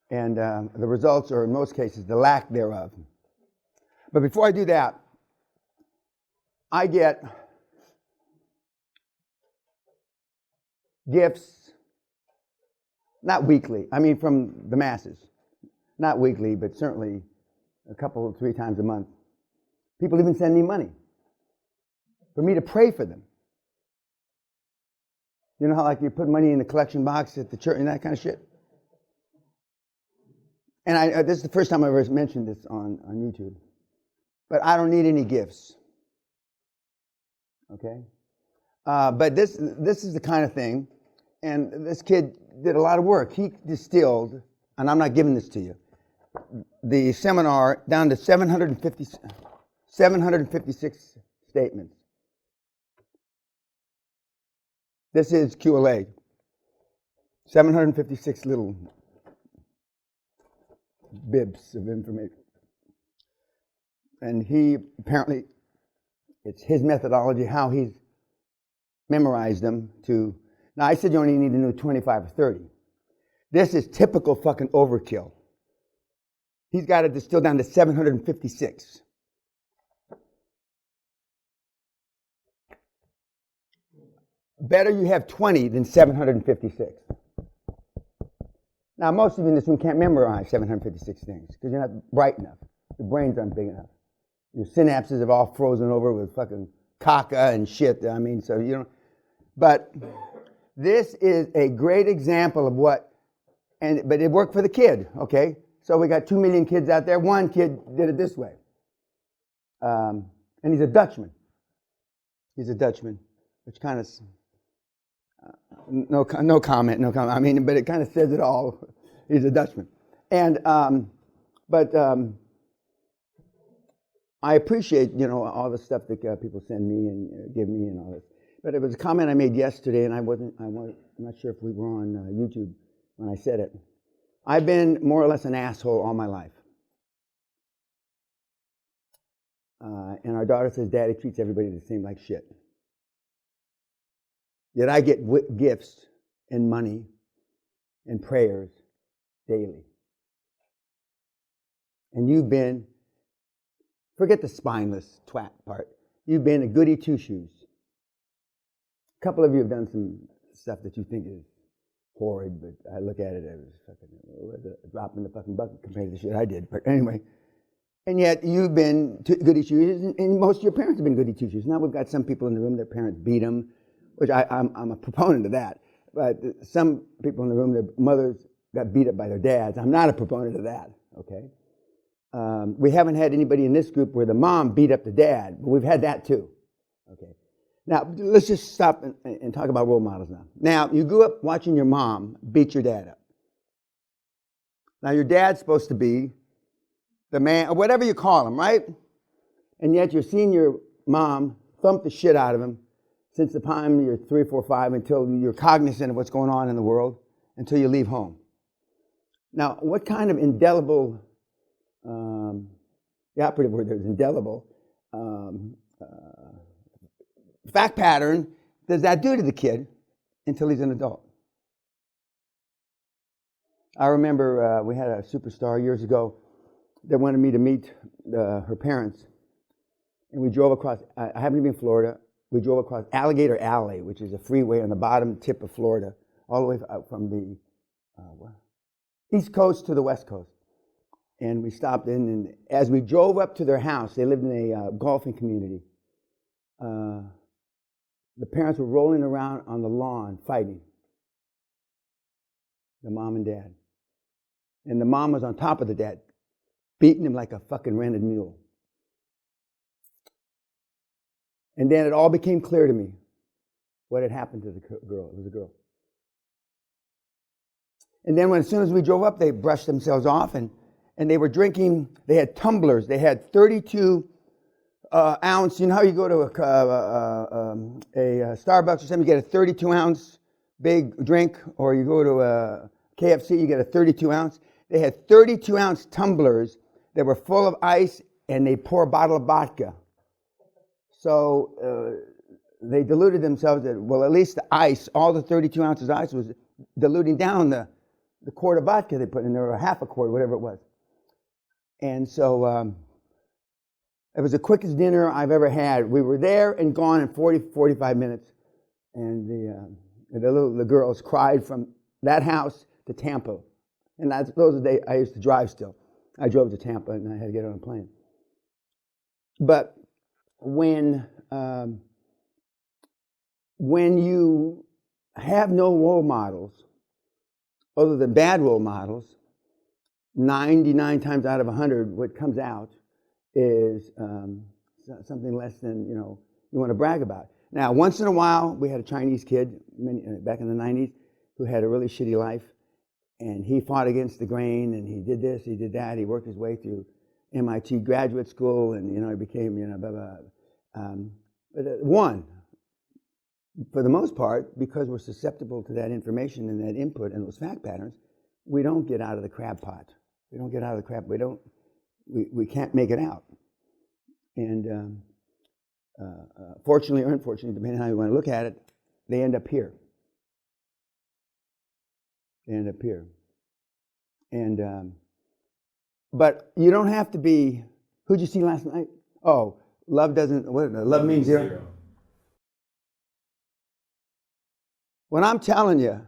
and the results are, in most cases, the lack thereof. But before I do that, I get gifts, not weekly, I mean from the masses. Not weekly, but certainly a couple, 3 times a month. People even send me money for me to pray for them. You know how like you put money in the collection box at the church and that kind of shit? And this is the first time I've ever mentioned this on YouTube. But I don't need any gifts. Okay? But this is the kind of thing, and this kid did a lot of work. He distilled, and I'm not giving this to you, the seminar down to 756 statements. This is QLA. 756 little bibs of information. And he apparently, it's his methodology, how he's memorized them to. Now I said you only need to know 25 or 30. This is typical fucking overkill. He's got it distilled down to 756. Better you have 20 than 756. Now, most of you in this room can't memorize 756 things because you're not bright enough. Your brains aren't big enough. Your synapses have all frozen over with fucking caca and shit. I mean, so you don't. But this is a great example of what, but it worked for the kid, okay? So we got 2 million kids out there. One kid did it this way. And he's a Dutchman. He's a Dutchman, which kind of, no comment. I mean, but it kind of says it all. He's a Dutchman. And, I appreciate, all the stuff that people send me and give me and all this. But it was a comment I made yesterday, and I'm not sure if we were on YouTube when I said it. I've been more or less an asshole all my life. And our daughter says, Daddy treats everybody the same like shit. Yet I get gifts and money and prayers daily. And you've been, forget the spineless twat part, you've been a goody two-shoes. A couple of you have done some stuff that you think is horrid, but I look at it as a drop in the fucking bucket compared to the shit I did. But anyway, and yet you've been goody two-shoes, and most of your parents have been goody two-shoes. Now we've got some people in the room, their parents beat them, which I'm a proponent of that. But some people in the room, their mothers got beat up by their dads. I'm not a proponent of that, okay? We haven't had anybody in this group where the mom beat up the dad, but we've had that too, okay? Now, let's just stop and talk about role models now. Now, you grew up watching your mom beat your dad up. Now, your dad's supposed to be the man, or whatever you call him, right? And yet you're seeing your mom thump the shit out of him since the time you're 3, 4, 5 until you're cognizant of what's going on in the world, until you leave home. Now, what kind of indelible, the operative word there is indelible, fact pattern does that do to the kid until he's an adult? I remember we had a superstar years ago that wanted me to meet her parents. And we drove across, I happen to be in Florida, we drove across Alligator Alley, which is a freeway on the bottom tip of Florida, all the way out from the East Coast to the West Coast. And we stopped in, and as we drove up to their house, they lived in a golfing community. The parents were rolling around on the lawn fighting, the mom and dad. And the mom was on top of the dad, beating him like a fucking rented mule. And then it all became clear to me what had happened to the girl. It was a girl. And then as soon as we drove up, they brushed themselves off, and they were drinking. They had tumblers. They had 32 ounce. You know how you go to a Starbucks or something, you get a 32 ounce big drink, or you go to a KFC, you get a 32 ounce. They had 32 ounce tumblers that were full of ice, and they pour a bottle of vodka. So they deluded themselves that, well, at least the ice, all the 32 ounces of ice was diluting down the the quart of vodka they put in there, or half a quart, whatever it was. And so it was the quickest dinner I've ever had. We were there and gone in 45 minutes. And the girls cried from that house to Tampa. And those are the days I used to drive still. I drove to Tampa and I had to get on a plane. But when you have no role models, other than bad role models, 99 times out of 100, what comes out is something less than you want to brag about. Now, once in a while, we had a Chinese kid back in the 90s who had a really shitty life, and he fought against the grain, and he did this, he did that, he worked his way through MIT graduate school, and he became blah, blah. But one, for the most part, because we're susceptible to that information and that input and those fact patterns, we don't get out of the crab pot. We don't get out of the crab. We can't make it out. And fortunately or unfortunately, depending on how you want to look at it, they end up here. They end up here. And but you don't have to be. Who'd you see last night? Oh, love doesn't. What? Love means zero. When I'm telling you,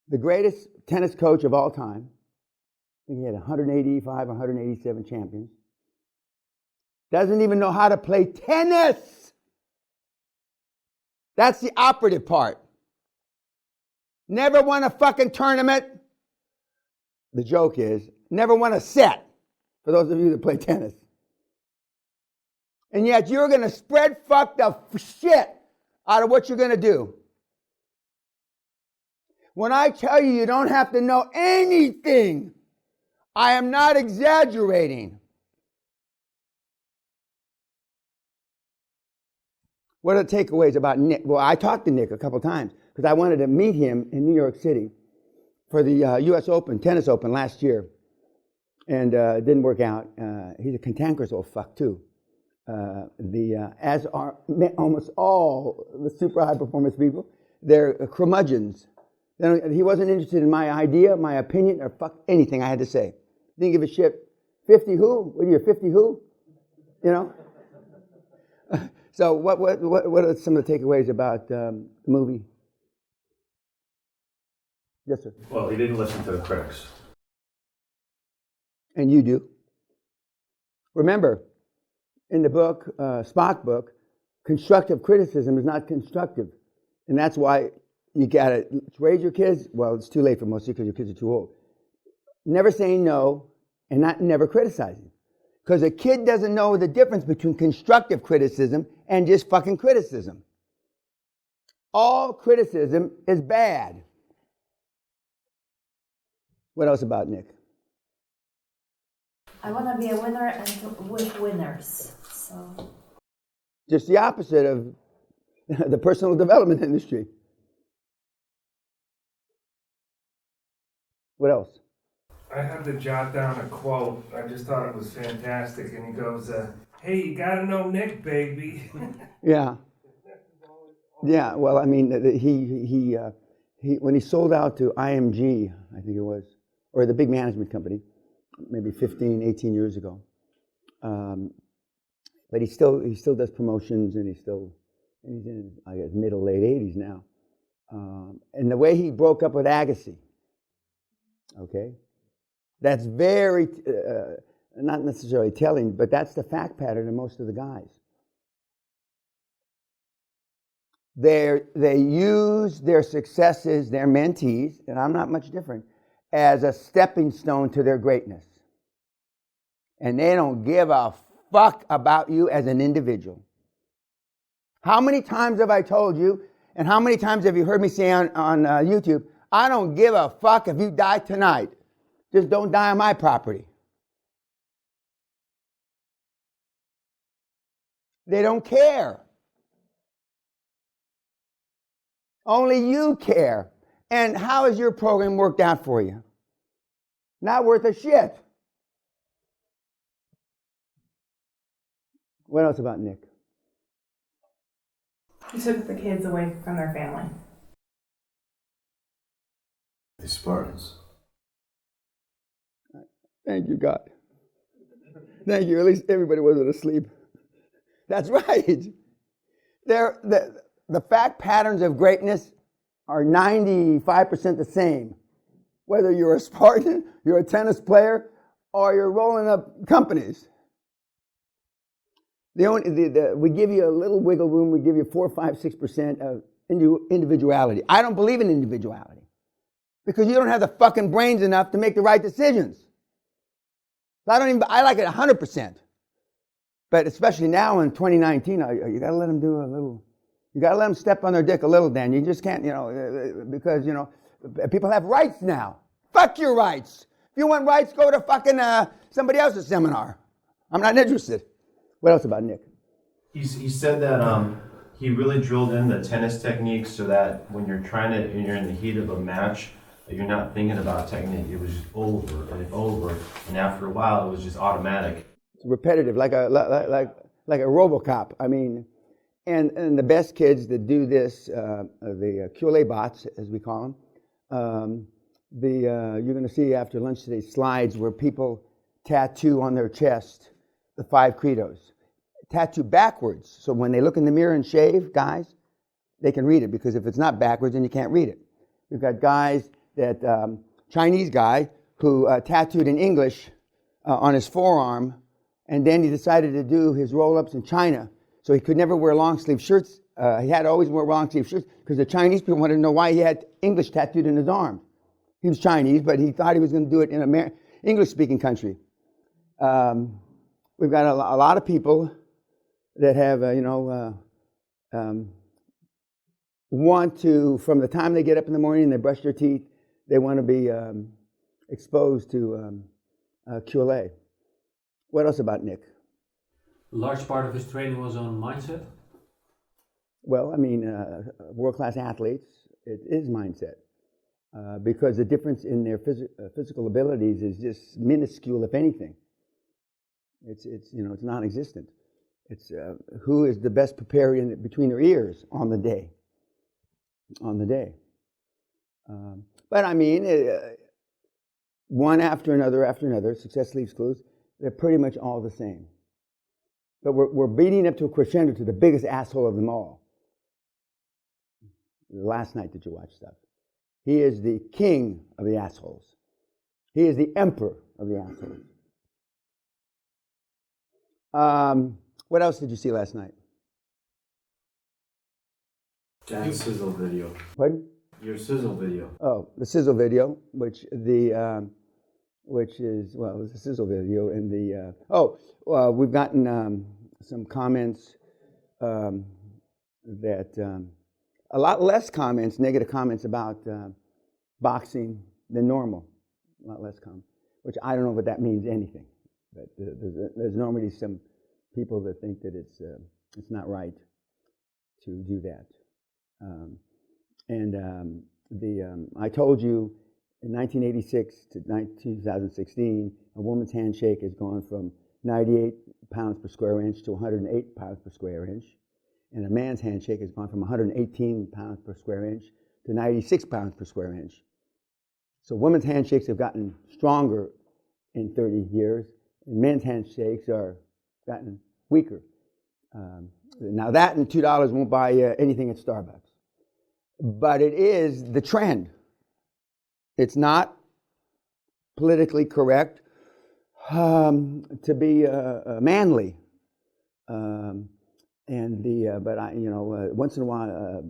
the greatest tennis coach of all time, I think he had 185, 187 champions, doesn't even know how to play tennis. That's the operative part. Never won a fucking tournament. The joke is, never won a set, for those of you that play tennis. And yet you're going to spread fuck the shit out of what you're going to do. When I tell you you don't have to know anything, I am not exaggerating. What are the takeaways about Nick? Well, I talked to Nick a couple times because I wanted to meet him in New York City for the U.S. Open, Tennis Open last year. And it didn't work out. He's a cantankerous old fuck, too. As are almost all the super high performance people, they're curmudgeons. He wasn't interested in my idea, my opinion, or fuck anything I had to say. Didn't give a shit. 50 who? What are you, 50 who? So what are some of the takeaways about the movie? Yes, sir. Well, he didn't listen to the critics. And you do. Remember, in the book, Spock book, constructive criticism is not constructive. And that's why you got to raise your kids. Well, it's too late for most of you because your kids are too old. Never saying no and never criticizing. Because a kid doesn't know the difference between constructive criticism and just fucking criticism. All criticism is bad. What else about Nick? I want to be a winner and with winners. So. Just the opposite of the personal development industry. What else? I had to jot down a quote. I just thought it was fantastic. And he goes, hey, you got to know Nick, baby. Yeah. Yeah, well, I mean, he when he sold out to IMG, I think it was, or the big management company, maybe 15, 18 years ago. But he still does promotions, and he's in, I guess, middle, late 80s now. And the way he broke up with Agassi, okay, that's very, not necessarily telling, but that's the fact pattern of most of the guys. They use their successes, their mentees, and I'm not much different, as a stepping stone to their greatness. And they don't give a fuck about you as an individual. How many times have I told you, and how many times have you heard me say on YouTube, I don't give a fuck if you die tonight. Just don't die on my property. They don't care. Only you care. And how has your program worked out for you? Not worth a shit. What else about Nick? He took the kids away from their family. The Spartans. Thank you, God. Thank you. At least everybody wasn't asleep. That's right. The fact patterns of greatness are 95% the same. Whether you're a Spartan, you're a tennis player, or you're rolling up companies. We give you a little wiggle room. We give you 4, 5, 6% of individuality. I don't believe in individuality because you don't have the fucking brains enough to make the right decisions. I like it 100%. But especially now in 2019, you got to let them do a little. You got to let them step on their dick a little, Dan. You just can't, because, people have rights now. Fuck your rights. If you want rights, go to fucking somebody else's seminar. I'm not interested. What else about Nick? He said that he really drilled in the tennis techniques so that when you're in the heat of a match, you're not thinking about technique. It was just over and over, and after a while, it was just automatic. It's repetitive, like a RoboCop. I mean, and the best kids that do this, the QLA bots, as we call them, you're going to see after lunch today slides where people tattoo on their chest the 5 credos. Tattoo backwards, so when they look in the mirror and shave, guys, they can read it, because if it's not backwards, then you can't read it. We've got guys Chinese guy who tattooed in English on his forearm, and then he decided to do his roll-ups in China, so he could never wear long-sleeve shirts. He had to always wear long-sleeve shirts because the Chinese people wanted to know why he had English tattooed in his arm. He was Chinese, but he thought he was going to do it in an English-speaking country. We've got a lot of people that have, want to, from the time they get up in the morning and they brush their teeth, they want to be exposed to QLA. What else about Nick? A large part of his training was on mindset. Well, I mean, world-class athletes, it is mindset. Because the difference in their physical abilities is just minuscule, if anything. It's non-existent. It's who is the best prepared between their ears on the day. But I mean, one after another, success leaves clues. They're pretty much all the same. But we're beating up to a crescendo to the biggest asshole of them all. Last night, did you watch stuff? He is the king of the assholes. He is the emperor of the assholes. What else did you see last night? Dan's sizzle video. Pardon? Your sizzle video. Oh, the sizzle video, which is it was a sizzle video, and we've gotten some comments that a lot less comments, negative comments about boxing than normal. A lot less comments, which I don't know what that means anything. But there's normally some people that think that it's not right to do that. I told you in 1986 to 2016, a woman's handshake has gone from 98 pounds per square inch to 108 pounds per square inch. And a man's handshake has gone from 118 pounds per square inch to 96 pounds per square inch. So women's handshakes have gotten stronger in 30 years, and men's handshakes are gotten weaker. Now that and $2 won't buy you anything at Starbucks. But it is the trend. It's not politically correct to be manly. Once in a while,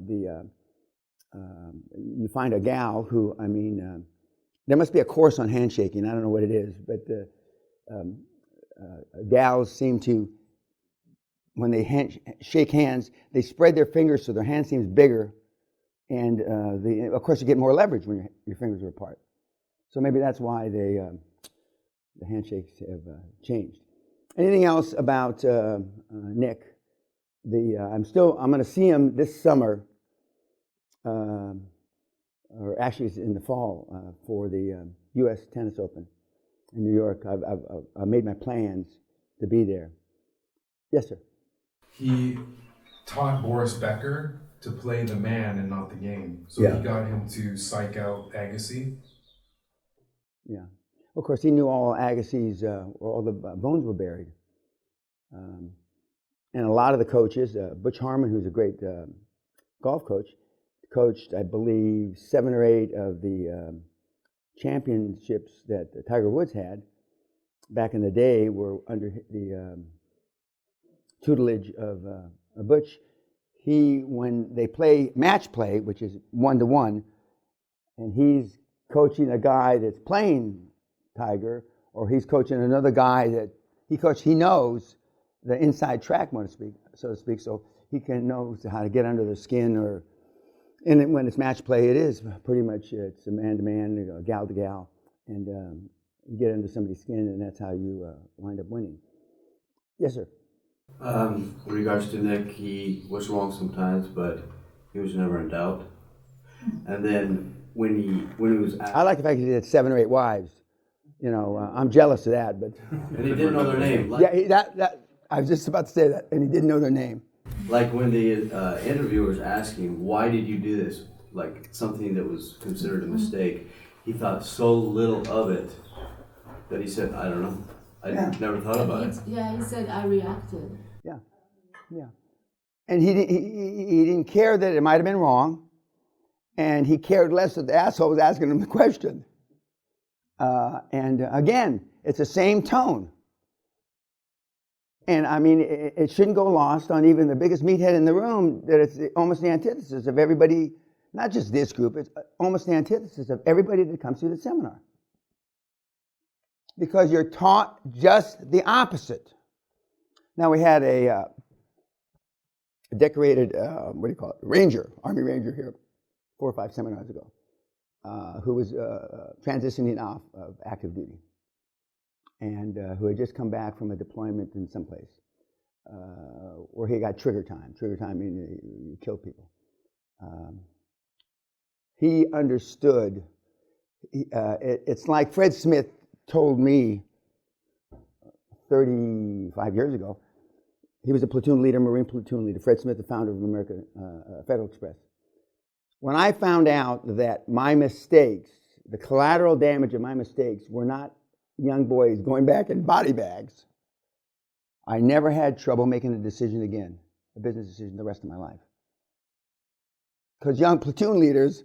you find a gal who, there must be a course on handshaking. I don't know what it is, but gals seem to, when they shake hands, they spread their fingers so their hand seems bigger, and of course you get more leverage when your fingers are apart. So maybe that's why the handshakes have changed. Anything else about Nick? I'm going to see him this summer, or actually it's in the fall, for the U.S. Tennis Open in New York. I've made my plans to be there. Yes, sir. He taught Boris Becker to play the man and not the game. So Yeah. he got him to psych out Agassi. Yeah. Of course, he knew all Agassi's, all the bones were buried. And a lot of the coaches, Butch Harmon, who's a great golf coach, coached, I believe, 7 or 8 of the championships that Tiger Woods had back in the day were under the tutelage of Butch. When they play match play, which is 1-to-1, and he's coaching a guy that's playing Tiger, or he's coaching another guy that he knows the inside track, so to speak, so he knows how to get under the skin, and when it's match play, it is pretty much it's a man-to-man, a gal-to-gal, and you get under somebody's skin, and that's how you wind up winning. Yes, sir. In regards to Nick, he was wrong sometimes, but he was never in doubt. And then when he was asked, I like the fact he had 7 or 8 wives. You know, I'm jealous of that, but and he didn't know their name. Like, yeah, that I was just about to say that, and he didn't know their name. like when the interviewers asked him, "Why did you do this?" Like something that was considered a mistake, he thought so little of it that he said, "I don't know. I never thought about it." Yeah, he said, I reacted. Yeah, and he didn't care that it might have been wrong, and he cared less that the asshole was asking him the question. And again, it's the same tone. And I mean, it shouldn't go lost on even the biggest meathead in the room that it's almost the antithesis of everybody, not just this group, it's almost the antithesis of everybody that comes through the seminar. Because you're taught just the opposite. Now, we had a decorated, Ranger, Army Ranger here 4 or 5 seminars ago, who was transitioning off of active duty, and who had just come back from a deployment in some place where he got trigger time. Trigger time meaning you kill people. He understood. It's like Fred Smith told me 35 years ago. He was a platoon leader, Marine platoon leader. Fred Smith, the founder of American Federal Express. When I found out that my mistakes, the collateral damage of my mistakes, were not young boys going back in body bags, I never had trouble making a decision again, a business decision, the rest of my life. Because young platoon leaders,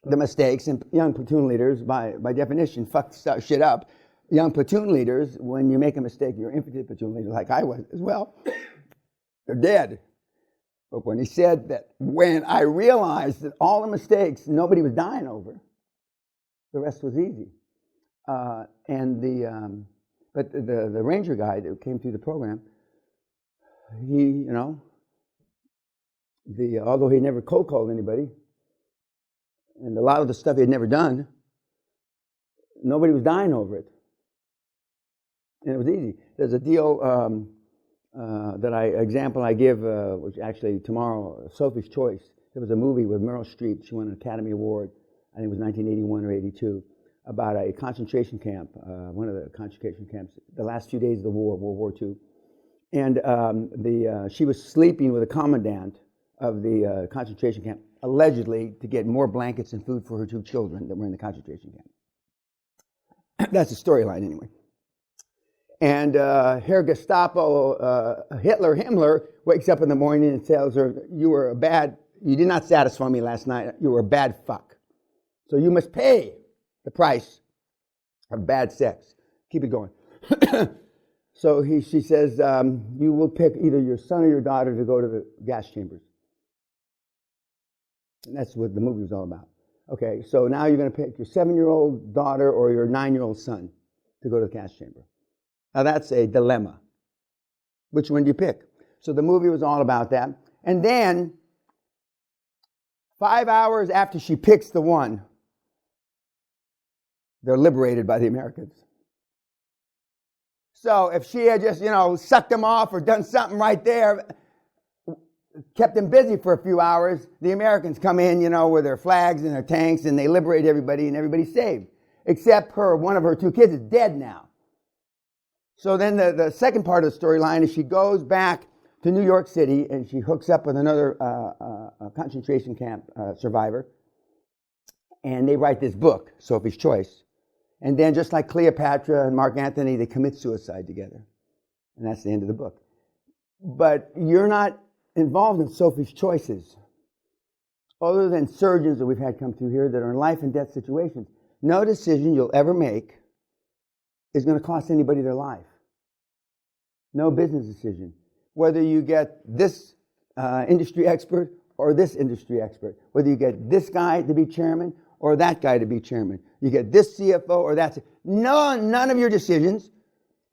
the mistakes, and young platoon leaders, by definition, fuck shit up. Young platoon leaders, when you make a mistake, you're infantry platoon leader, like I was as well, they're dead. But when he said that, when I realized that all the mistakes nobody was dying over, the rest was easy. But the Ranger guy that came through the program, he, although he never cold called anybody, and a lot of the stuff he had never done, nobody was dying over it. And it was easy. There's a deal example I give, which actually tomorrow, Sophie's Choice. There was a movie with Meryl Streep. She won an Academy Award, I think it was 1981 or 82, about a concentration camp, one of the concentration camps, the last few days of the war, World War II. And she was sleeping with a commandant of the concentration camp, allegedly to get more blankets and food for her 2 children that were in the concentration camp. That's the storyline anyway. And Herr Gestapo Himmler wakes up in the morning and tells her, you did not satisfy me last night, you were a bad fuck. So you must pay the price of bad sex. Keep it going. So she says, you will pick either your son or your daughter to go to the gas chambers. And that's what the movie was all about. Okay, so now you're going to pick your 7-year-old daughter or your 9-year-old son to go to the gas chamber. Now that's a dilemma. Which one do you pick? So the movie was all about that. And then, 5 hours after she picks the one, they're liberated by the Americans. So if she had just, sucked them off or done something right there, kept them busy for a few hours, the Americans come in, with their flags and their tanks, and they liberate everybody, and everybody's saved. Except one of her 2 kids is dead now. So then the second part of the storyline is she goes back to New York City, and she hooks up with another concentration camp survivor. And they write this book, Sophie's Choice. And then just like Cleopatra and Mark Antony, they commit suicide together. And that's the end of the book. But you're not involved in Sophie's choices. Other than surgeons that we've had come through here that are in life and death situations, no decision you'll ever make is going to cost anybody their life. No business decision. Whether you get this industry expert or this industry expert, whether you get this guy to be chairman or that guy to be chairman, you get this CFO or that. None of your decisions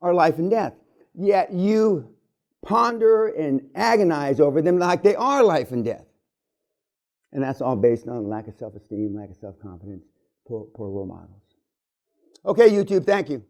are life and death. Yet you ponder and agonize over them like they are life and death. And that's all based on lack of self-esteem, lack of self-confidence, poor role models. Okay, YouTube, thank you.